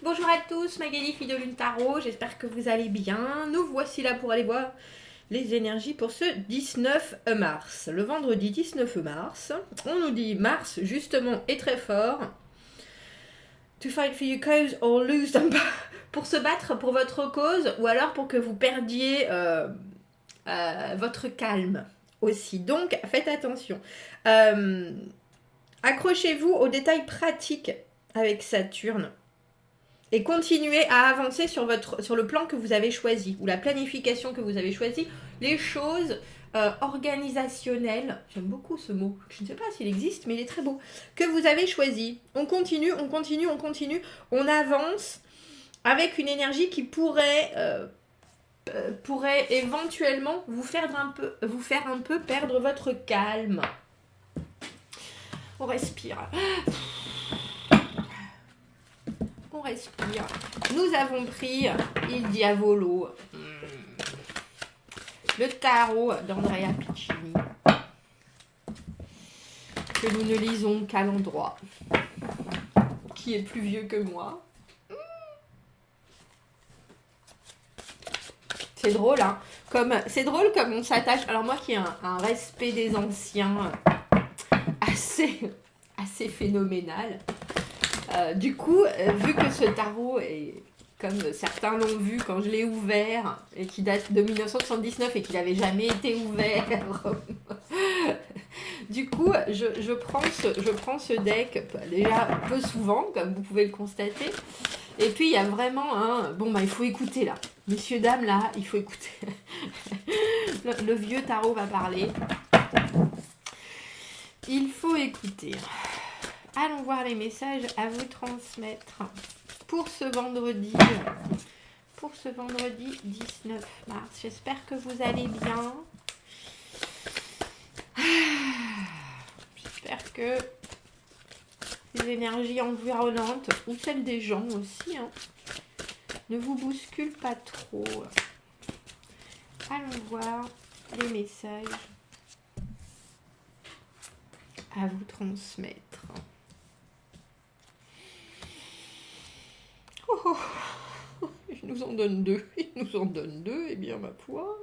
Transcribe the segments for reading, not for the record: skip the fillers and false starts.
Bonjour à tous, Magali, fille de Lune Tarot, j'espère que vous allez bien. Nous voici là pour aller voir les énergies pour ce 19 mars. Le vendredi 19 mars, on nous dit Mars justement est très fort. To fight for your cause or lose them. Pour se battre pour votre cause ou alors pour que vous perdiez votre calme aussi. Donc faites attention. Accrochez-vous aux détails pratiques avec Saturne. Et continuez à avancer sur le plan que vous avez choisi, ou la planification que vous avez choisie, les choses organisationnelles, j'aime beaucoup ce mot, je ne sais pas s'il existe, mais il est très beau, que vous avez choisi. On continue, on avance avec une énergie qui pourrait éventuellement vous faire un peu perdre votre calme. On respire. On respire. Nous avons pris Il Diavolo, le tarot d'Andrea Piccini, que nous ne lisons qu'à l'endroit, qui est plus vieux que moi. C'est drôle, hein. C'est drôle comme on s'attache. Alors moi qui ai un respect des anciens assez phénoménal. Du coup, vu que ce tarot est, comme certains l'ont vu quand je l'ai ouvert, et qui date de 1979 et qu'il n'avait jamais été ouvert, du coup, je prends ce deck déjà peu souvent, comme vous pouvez le constater. Et puis, il y a vraiment un... Bon, il faut écouter, là. Messieurs, dames, là, il faut écouter. Le vieux tarot va parler. Il faut écouter. Allons voir les messages à vous transmettre pour ce vendredi 19 mars. J'espère que vous allez bien. J'espère que les énergies environnantes, ou celles des gens aussi, ne vous bousculent pas trop. Allons voir les messages à vous transmettre. Oh, il nous en donne deux. Eh bien, ma foi.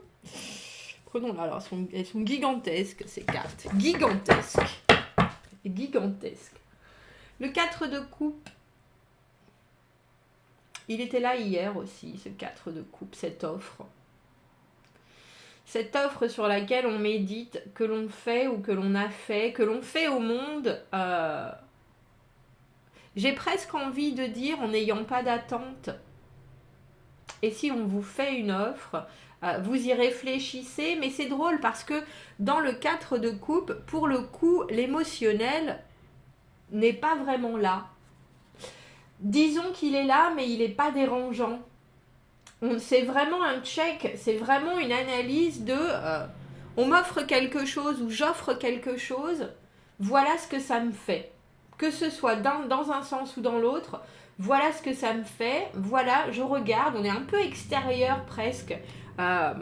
Prenons-la. Alors, elles sont gigantesques, ces cartes. Gigantesques. Le 4 de coupe. Il était là hier aussi, ce 4 de coupe, cette offre. Cette offre sur laquelle on médite, que l'on fait ou que l'on a fait, que l'on fait au monde... J'ai presque envie de dire, en n'ayant pas d'attente, et si on vous fait une offre, vous y réfléchissez, mais c'est drôle parce que dans le 4 de coupe, pour le coup, l'émotionnel n'est pas vraiment là. Disons qu'il est là, mais il n'est pas dérangeant. C'est vraiment un check, c'est vraiment une analyse de on m'offre quelque chose ou j'offre quelque chose, voilà ce que ça me fait. Que ce soit dans un sens ou dans l'autre, voilà ce que ça me fait, voilà, je regarde, on est un peu extérieur presque à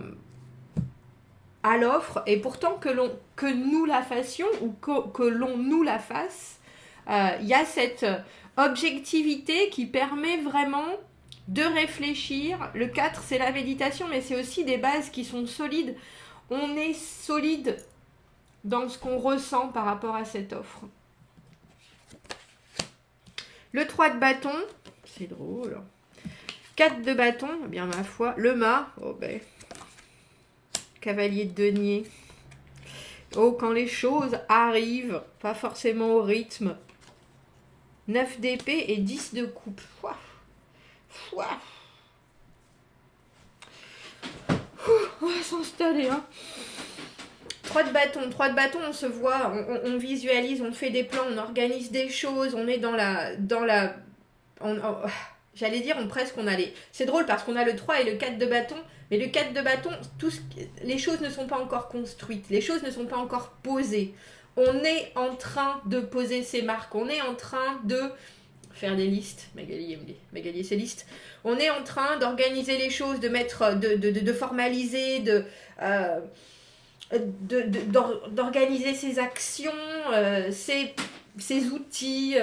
l'offre, et pourtant que nous la fassions ou que l'on nous la fasse, il y a cette objectivité qui permet vraiment de réfléchir. Le 4, c'est la méditation, mais c'est aussi des bases qui sont solides. On est solide dans ce qu'on ressent par rapport à cette offre. Le 3 de bâton, c'est drôle. 4 de bâton, eh bien ma foi. Le mât, oh ben. Cavalier de denier. Oh, quand les choses arrivent, pas forcément au rythme. 9 d'épée et 10 de coupe. Ouah. Ouah. On va s'installer, hein. 3 de bâton, on se voit, on visualise, on fait des plans, on organise des choses, on est j'allais dire, on a les... C'est drôle parce qu'on a le 3 et le 4 de bâton, mais le 4 de bâton, les choses ne sont pas encore construites, les choses ne sont pas encore posées. On est en train de poser ses marques, on est en train de faire des listes, Magali et ses listes. On est en train d'organiser les choses, de mettre, de formaliser, d'organiser ses actions, ses outils.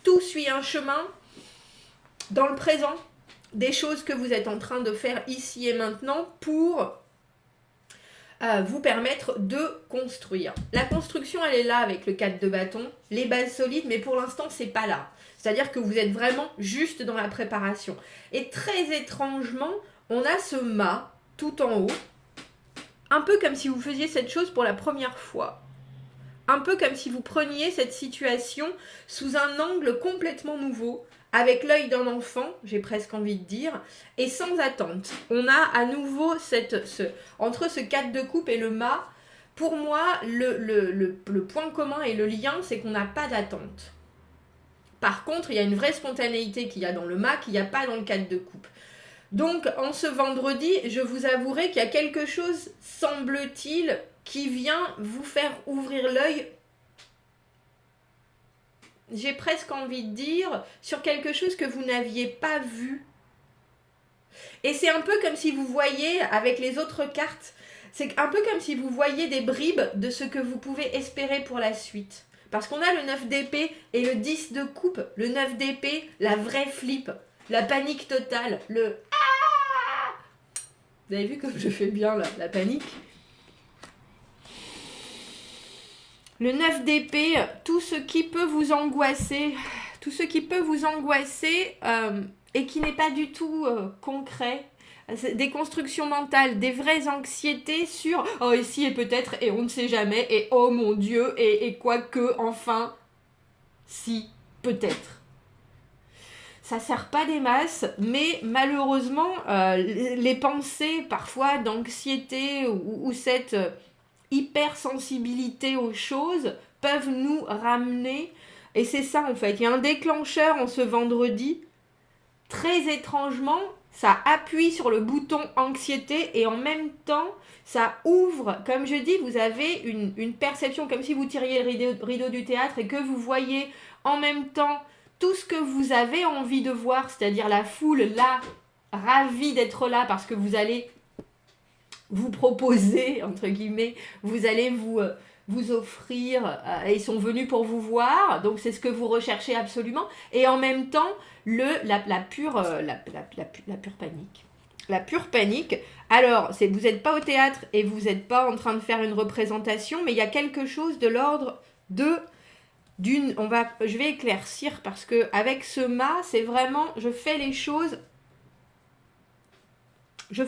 Tout suit un chemin dans le présent, des choses que vous êtes en train de faire ici et maintenant pour vous permettre de construire. La construction, elle est là avec le 4 de bâton, les bases solides, mais pour l'instant, c'est pas là. C'est-à-dire que vous êtes vraiment juste dans la préparation. Et très étrangement, on a ce mât tout en haut, un peu comme si vous faisiez cette chose pour la première fois. Un peu comme si vous preniez cette situation sous un angle complètement nouveau, avec l'œil d'un enfant, j'ai presque envie de dire, et sans attente. On a à nouveau entre ce 4 de coupe et le mât, pour moi, le point commun et le lien, c'est qu'on n'a pas d'attente. Par contre, il y a une vraie spontanéité qu'il y a dans le mât, qu'il n'y a pas dans le 4 de coupe. Donc, en ce vendredi, je vous avouerai qu'il y a quelque chose, semble-t-il, qui vient vous faire ouvrir l'œil, j'ai presque envie de dire, sur quelque chose que vous n'aviez pas vu. Et c'est un peu comme si vous voyez, avec les autres cartes, c'est un peu comme si vous voyez des bribes de ce que vous pouvez espérer pour la suite. Parce qu'on a le 9 d'épée et le 10 de coupe. Le 9 d'épée, la vraie flip, la panique totale, le « Ah !» Vous avez vu comme je fais bien la panique? Le 9 d'épée, tout ce qui peut vous angoisser, et qui n'est pas du tout concret. Des constructions mentales, des vraies anxiétés sur « Oh, et si, et peut-être, et on ne sait jamais, et oh mon Dieu, et quoique, enfin, si, peut-être ». Ça sert pas des masses, mais malheureusement, les pensées parfois d'anxiété ou cette hypersensibilité aux choses peuvent nous ramener, et c'est ça en fait, il y a un déclencheur en ce vendredi, très étrangement, ça appuie sur le bouton anxiété et en même temps, ça ouvre, comme je dis, vous avez une perception, comme si vous tiriez le rideau du théâtre et que vous voyez en même temps tout ce que vous avez envie de voir, c'est-à-dire la foule là, ravie d'être là parce que vous allez vous proposer, entre guillemets, vous allez vous offrir, ils sont venus pour vous voir, donc c'est ce que vous recherchez absolument, et en même temps, la pure panique. La pure panique, alors, vous n'êtes pas au théâtre et vous n'êtes pas en train de faire une représentation, mais il y a quelque chose de l'ordre je vais éclaircir parce que avec ce mât, c'est vraiment, je fais les choses, je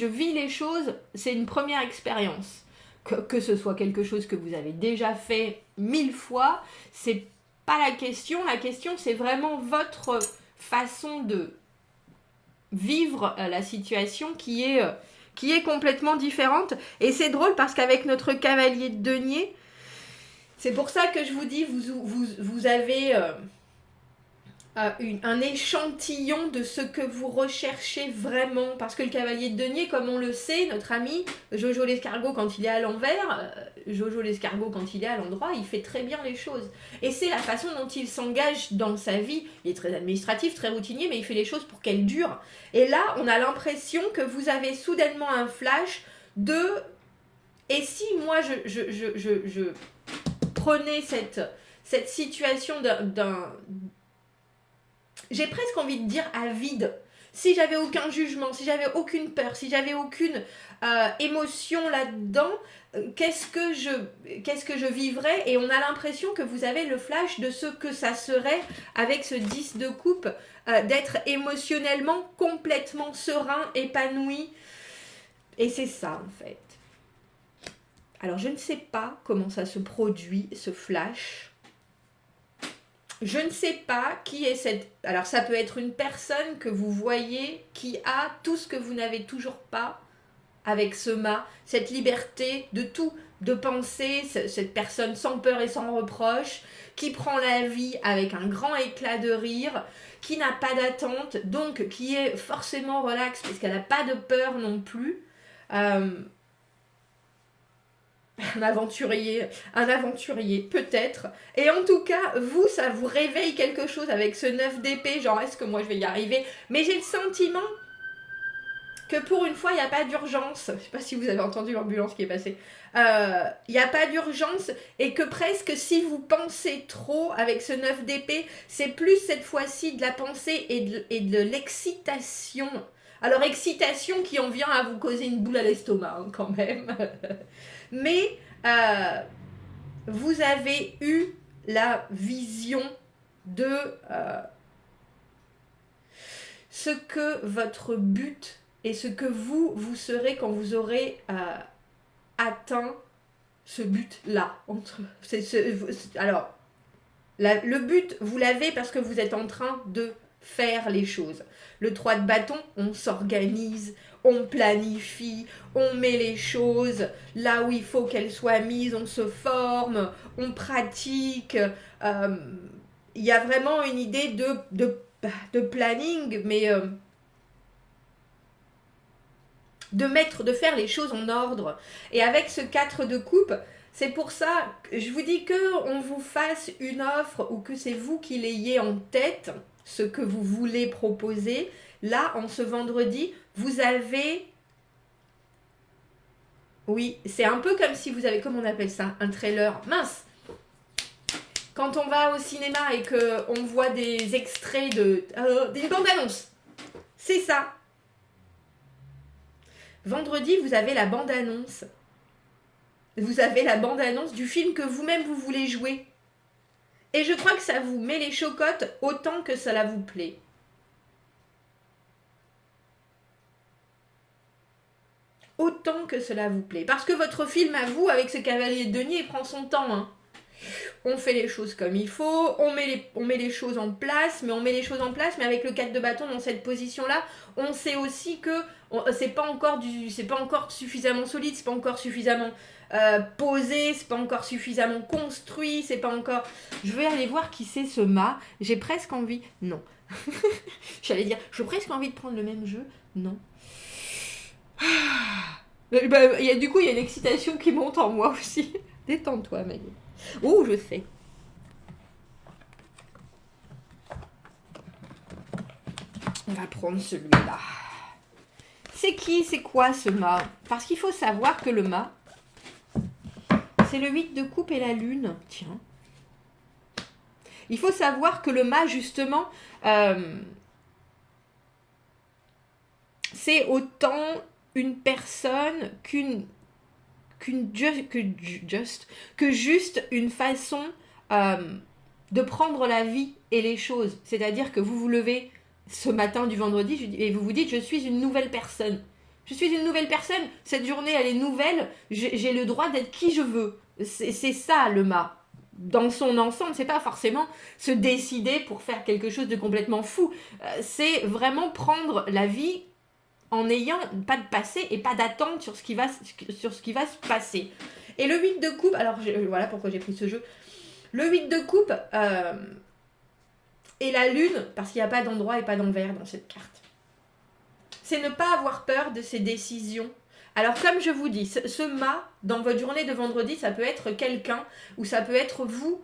vis les choses, c'est une première expérience. Que ce soit quelque chose que vous avez déjà fait 1000 fois, c'est pas la question c'est vraiment votre façon de vivre la situation qui est complètement différente. Et c'est drôle parce qu'avec notre cavalier de denier, c'est pour ça que je vous dis, vous avez un échantillon de ce que vous recherchez vraiment, parce que le cavalier de denier, comme on le sait, notre ami Jojo l'escargot quand il est à l'envers, Jojo l'escargot quand il est à l'endroit, il fait très bien les choses, et c'est la façon dont il s'engage dans sa vie. Il est très administratif, très routinier, mais il fait les choses pour qu'elles durent. Et là on a l'impression que vous avez soudainement un flash de et si moi je prenais cette situation j'ai presque envie de dire à vide. Si j'avais aucun jugement, si j'avais aucune peur, si j'avais aucune émotion là-dedans, qu'est-ce que je vivrais? Et on a l'impression que vous avez le flash de ce que ça serait avec ce 10 de coupe, d'être émotionnellement complètement serein, épanoui. Et c'est ça en fait. Alors je ne sais pas comment ça se produit, ce flash. Je ne sais pas qui est cette... Alors ça peut être une personne que vous voyez qui a tout ce que vous n'avez toujours pas avec ce mât, cette liberté de tout, de penser, cette personne sans peur et sans reproche, qui prend la vie avec un grand éclat de rire, qui n'a pas d'attente, donc qui est forcément relax parce qu'elle n'a pas de peur non plus. Un aventurier peut-être. Et en tout cas, vous, ça vous réveille quelque chose avec ce 9 d'épée, genre est-ce que moi je vais y arriver? Mais j'ai le sentiment que pour une fois, il n'y a pas d'urgence. Je ne sais pas si vous avez entendu l'ambulance qui est passée. Il n'y a pas d'urgence et que presque si vous pensez trop avec ce 9 d'épée, c'est plus cette fois-ci de la pensée et de l'excitation. Alors, excitation qui en vient à vous causer une boule à l'estomac, hein, quand même. Mais vous avez eu la vision de ce que votre but et ce que vous serez quand vous aurez atteint ce but-là. Alors, le but, vous l'avez parce que vous êtes en train de faire les choses. Le 3 de bâton, on s'organise, on planifie, on met les choses là où il faut qu'elles soient mises, on se forme, on pratique. Il y a vraiment une idée de planning, mais de faire les choses en ordre. Et avec ce 4 de coupe, c'est pour ça que je vous dis qu'on vous fasse une offre ou que c'est vous qui l'ayez en tête, ce que vous voulez proposer. Là, en ce vendredi, vous avez... Oui, c'est un peu comme si vous avez... Comment on appelle ça? Un trailer. Mince! Quand on va au cinéma et qu'on voit des extraits des bandes annonces. C'est ça. Vendredi, vous avez la bande-annonce. Vous avez la bande-annonce du film que vous-même vous voulez jouer. Et je crois que ça vous met les chocottes autant que cela vous plaît. Autant que cela vous plaît. Parce que votre film à vous, avec ce cavalier de denier, il prend son temps. Hein. On fait les choses comme il faut, on met les choses en place, mais avec le 4 de bâton dans cette position-là, on sait aussi que c'est pas encore suffisamment solide, c'est pas encore suffisamment posé, c'est pas encore suffisamment construit, c'est pas encore... Je vais aller voir qui c'est ce mât, j'ai presque envie... Non. J'allais dire, j'ai presque envie de prendre le même jeu, non. Du coup, il y a une excitation qui monte en moi aussi. Détends-toi, Maggie. Oh, je sais. On va prendre celui-là. C'est quoi ce mât? Parce qu'il faut savoir que le mât, c'est le 8 de coupe et la lune. Tiens. Il faut savoir que le mât, justement, c'est autant une personne que juste une façon de prendre la vie et les choses. C'est-à-dire que vous vous levez ce matin du vendredi et vous vous dites « je suis une nouvelle personne ». Je suis une nouvelle personne, cette journée elle est nouvelle, j'ai le droit d'être qui je veux. C'est ça le mât. Dans son ensemble, c'est pas forcément se décider pour faire quelque chose de complètement fou. C'est vraiment prendre la vie en n'ayant pas de passé et pas d'attente sur ce qui va se passer. Et le 8 de coupe, alors voilà pourquoi j'ai pris ce jeu. Le 8 de coupe et la lune, parce qu'il n'y a pas d'endroit et pas d'envers dans cette carte. C'est ne pas avoir peur de ses décisions. Alors comme je vous dis, ce mât, dans votre journée de vendredi, ça peut être quelqu'un ou ça peut être vous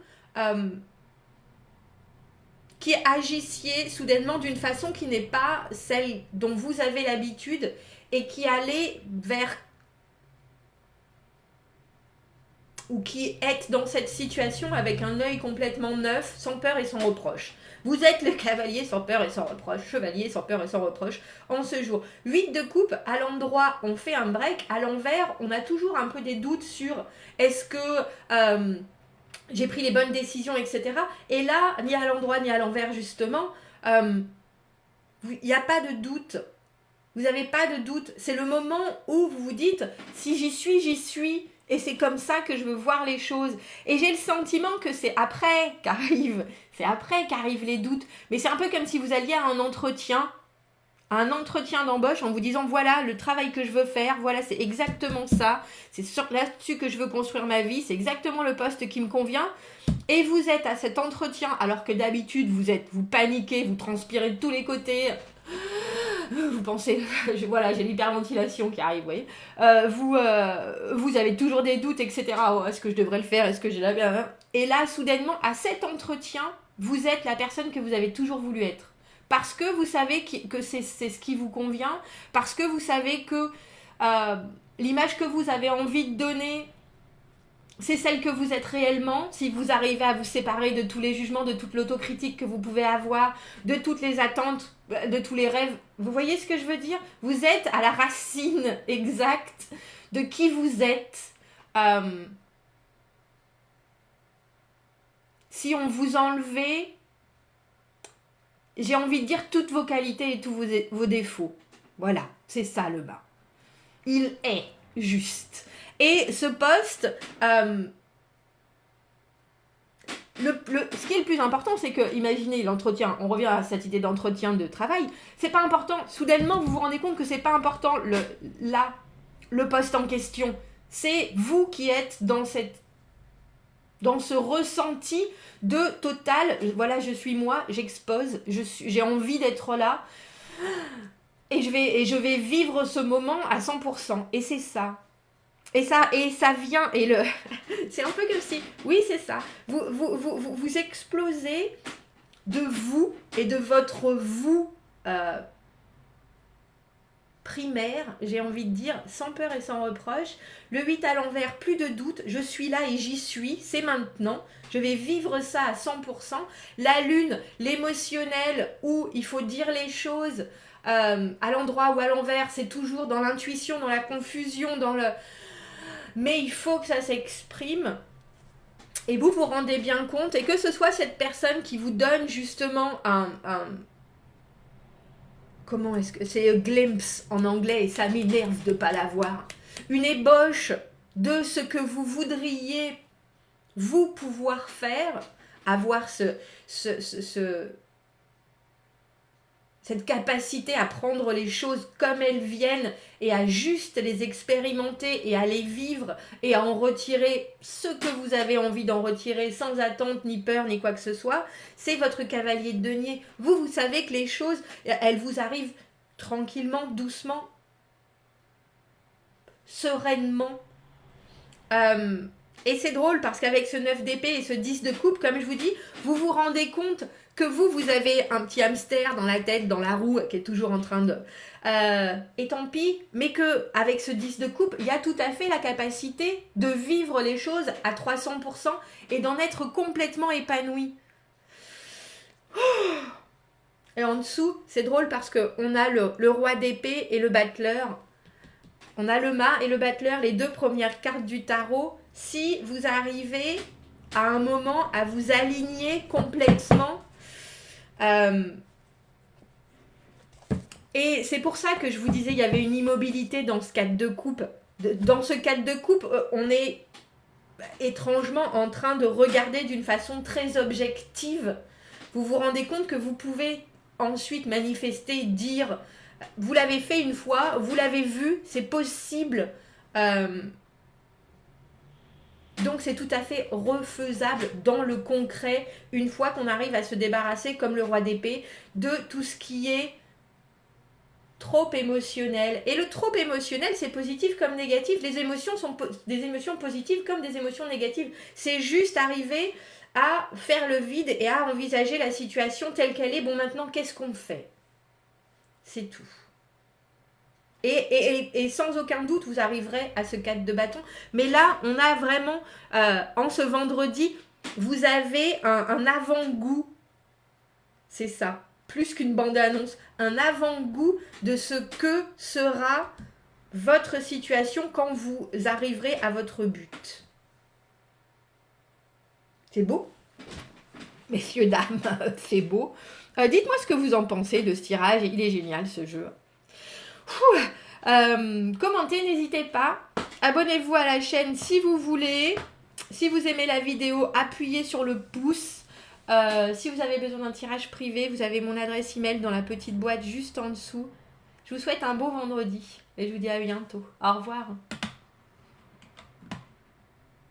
qui agissiez soudainement d'une façon qui n'est pas celle dont vous avez l'habitude et qui allez vers ou qui êtes dans cette situation avec un œil complètement neuf, sans peur et sans reproche. Vous êtes le cavalier sans peur et sans reproche, chevalier sans peur et sans reproche en ce jour. 8 de coupe, à l'endroit, on fait un break. À l'envers, on a toujours un peu des doutes sur est-ce que j'ai pris les bonnes décisions, etc. Et là, ni à l'endroit ni à l'envers, justement, il n'y a pas de doute. Vous n'avez pas de doute. C'est le moment où vous vous dites, si j'y suis, j'y suis. Et c'est comme ça que je veux voir les choses. Et j'ai le sentiment que c'est après qu'arrivent les doutes. Mais c'est un peu comme si vous alliez à un entretien d'embauche en vous disant voilà le travail que je veux faire, voilà c'est exactement ça, c'est là-dessus que je veux construire ma vie, c'est exactement le poste qui me convient. Et vous êtes à cet entretien alors que d'habitude vous paniquez, vous transpirez de tous les côtés. Vous pensez, voilà, j'ai l'hyperventilation qui arrive, vous voyez. Vous avez toujours des doutes, etc. Oh, est-ce que je devrais le faire? Est-ce que j'ai la... Et là, soudainement, à cet entretien, vous êtes la personne que vous avez toujours voulu être. parce que vous savez que c'est ce qui vous convient, parce que vous savez que l'image que vous avez envie de donner, c'est celle que vous êtes réellement. Si vous arrivez à vous séparer de tous les jugements, de toute l'autocritique que vous pouvez avoir, de toutes les attentes, de tous les rêves, vous voyez ce que je veux dire? Vous êtes à la racine exacte de qui vous êtes. Si on vous enlevait, j'ai envie de dire, toutes vos qualités et tous vos défauts. Voilà, c'est ça le bas. Il est juste. Et ce poste, ce qui est le plus important, c'est que, imaginez l'entretien, on revient à cette idée d'entretien de travail, c'est pas important, soudainement vous vous rendez compte que c'est pas important le poste en question, c'est vous qui êtes dans ce ressenti de total, voilà, je suis moi, j'expose, j'ai envie d'être là, et je vais vivre ce moment à 100%, et c'est ça. Et ça vient, c'est un peu comme si, oui c'est ça, vous explosez de vous et de votre vous primaire, j'ai envie de dire, sans peur et sans reproche. Le 8 à l'envers, plus de doute, je suis là et j'y suis, c'est maintenant, je vais vivre ça à 100%. La lune, l'émotionnel, où il faut dire les choses à l'endroit ou à l'envers, c'est toujours dans l'intuition, dans la confusion, mais il faut que ça s'exprime. Et vous vous rendez bien compte, et que ce soit cette personne qui vous donne justement comment est-ce que c'est, a glimpse en anglais, et ça m'énerve de ne pas l'avoir, une ébauche de ce que vous voudriez vous pouvoir faire, avoir cette capacité à prendre les choses comme elles viennent et à juste les expérimenter et à les vivre et à en retirer ce que vous avez envie d'en retirer sans attente, ni peur, ni quoi que ce soit, c'est votre cavalier de denier. Vous savez que les choses, elles vous arrivent tranquillement, doucement, sereinement. Et c'est drôle parce qu'avec ce 9 d'épée et ce 10 de coupe, comme je vous dis, vous vous rendez compte que vous avez un petit hamster dans la tête, dans la roue, qui est toujours en train de... et tant pis, mais qu'avec ce 10 de coupe, il y a tout à fait la capacité de vivre les choses à 300% et d'en être complètement épanoui. Et en dessous, c'est drôle parce qu'on a le roi d'épée et le battleur. On a le mât et le battleur, les deux premières cartes du tarot. Si vous arrivez à un moment à vous aligner complètement, et c'est pour ça que je vous disais il y avait une immobilité dans ce 4 de coupe. Dans ce 4 de coupe, on est étrangement en train de regarder d'une façon très objective. Vous vous rendez compte que vous pouvez ensuite manifester, dire, vous l'avez fait une fois, vous l'avez vu, c'est possible. Donc c'est tout à fait refaisable dans le concret, une fois qu'on arrive à se débarrasser, comme le roi d'épée, de tout ce qui est trop émotionnel. Et le trop émotionnel, c'est positif comme négatif. Les émotions sont des émotions positives comme des émotions négatives. C'est juste arriver à faire le vide et à envisager la situation telle qu'elle est. Bon, maintenant, qu'est-ce qu'on fait? C'est tout. Et sans aucun doute, vous arriverez à ce 4 de bâton. Mais là, on a vraiment, en ce vendredi, vous avez un avant-goût. C'est ça. Plus qu'une bande-annonce. Un avant-goût de ce que sera votre situation quand vous arriverez à votre but. C'est beau? Messieurs, dames, c'est beau. Dites-moi ce que vous en pensez de ce tirage. Il est génial, ce jeu. Commentez, n'hésitez pas. Abonnez-vous à la chaîne si vous voulez. Si vous aimez la vidéo, appuyez sur le pouce. Si vous avez besoin d'un tirage privé, vous avez mon adresse email dans la petite boîte juste en dessous. Je vous souhaite un beau vendredi et je vous dis à bientôt. Au revoir.